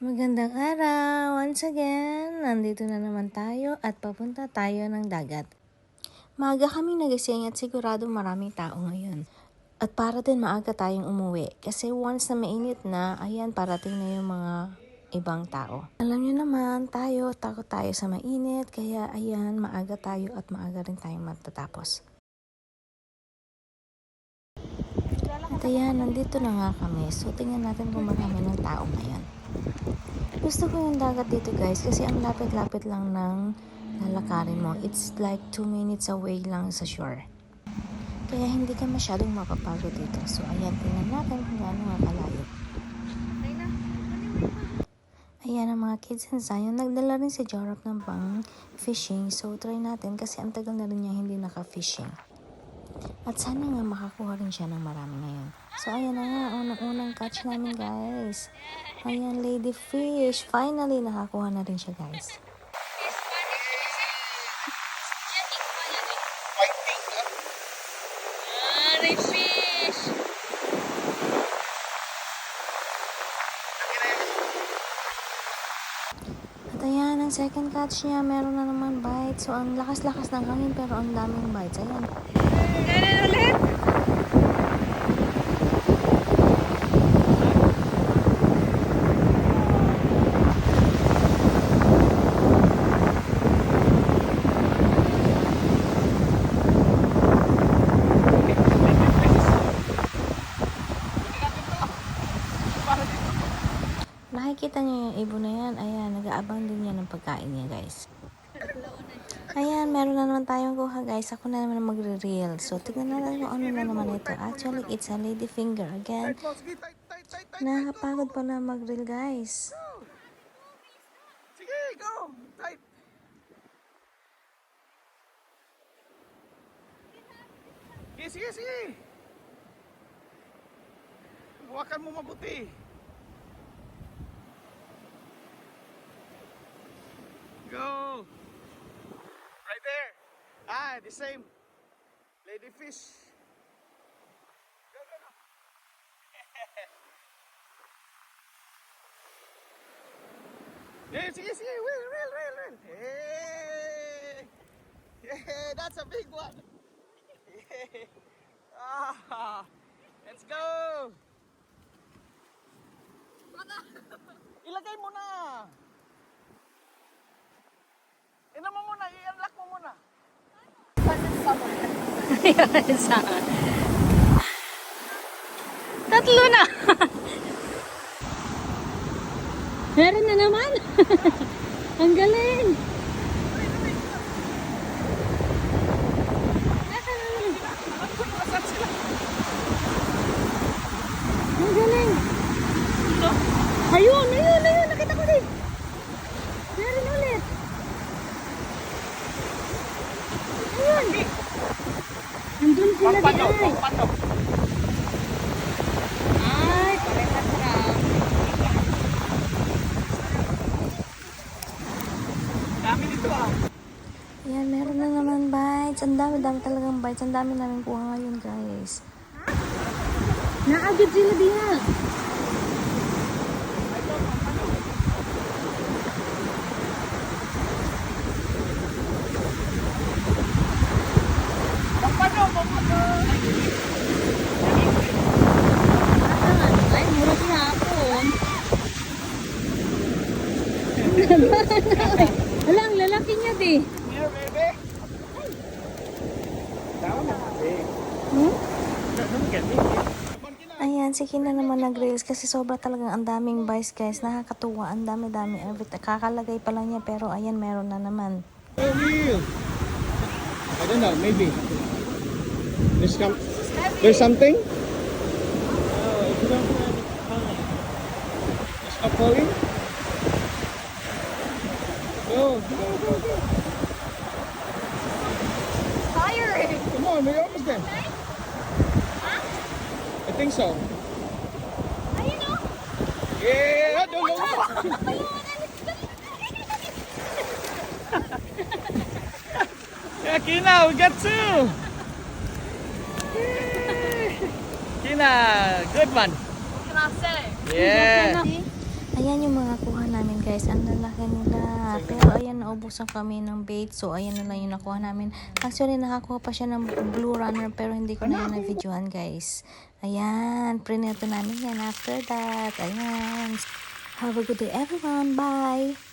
Magandang araw! Once again, nandito na naman tayo at papunta tayo ng dagat. Maaga kami nagising at sigurado maraming tao ngayon. At para din maaga tayong umuwi kasi once na mainit na, ayan parating na yung mga ibang tao. Alam niyo naman, takot tayo sa mainit kaya ayan maaga tayo at maaga rin tayong matatapos. At ayan, nandito na nga kami. So tingnan natin kung marami ng tao ngayon. Gusto ko yung dagat dito guys kasi ang lapit-lapit lang ng lalakarin mo. It's like 2 minutes away lang sa shore. Kaya hindi ka masyadong mapapagod dito. So ayan, tingnan natin kung gaano nga kalayo. Ayan ang mga kids in Zion. Nagdala rin si Jorok ng pang fishing. So try natin kasi ang tagal na rin niya hindi naka-fishing. At sana nga makakuha rin siya ng marami ngayon. So ayan na nga, unang catch namin guys. Ayan, ladyfish. Finally, nakakuha na rin siya guys. Fish! At ayan, ang second catch niya, meron na naman bite. So ang lakas-lakas ng hangin pero ang daming bites. Ayan. Ganun ulit! Nakikita niyo yung ibon na yan. Ayan, nag-aabang din yan ng pagkain niya guys. Ayan, meron na naman tayong kuha guys. Ako na naman magre-reel. So, tignan natin kung ano na naman ito. Actually, it's a lady finger. Again, nakakapagod pala mag-reel guys. Sige, go! Tight! Sige! Huwakan mo mabuti. Go! Right there. The same. Ladyfish. Go. Yeah, sige. Reel. Hey! Yeah, that's a big one. Yeah. Let's go! Ilagay mo na. Ina mo muna, i-unlock mo muna. Ayun, saan? Tatlo na! Meron na naman! Ang galing! Ang galing! Ayun! Nakita ko din! Meron ulit! Ayun! Nandun sila din ay! Ay, parehas lang! Dami dito Ayan, meron na naman bites. Ang dami talagang bites. Ang dami namin kuha ngayon guys. Naagad sila diha! Ay, mura siya hapon. Wala, ang lalaki niya di. Here, baby. Down. Ayan, sige na naman nag-reels kasi sobra talagang ang daming bites guys. Nakakatuwa, ang dami-dami. Kakalagay pa lang niya pero ayan, meron na naman. I don't know, maybe. There's something? Stop calling? Go. Tired! Come on, we're almost there. I think so. Ayun o! Yeah, I don't know. Yeah, Kina, we got two. Yay. Kina, good one. Yeah. Ayan yung mga kuha namin guys. Ang lalaki nila. Pero ayan, naubusan kami ng bait. So ayan na lang yung nakuha namin. Actually, nakakuha pa siya ng blue runner. Pero hindi ko na yun na-videohan guys. Ayan. Prineto namin yan after that. Ayan. Have a good day everyone. Bye.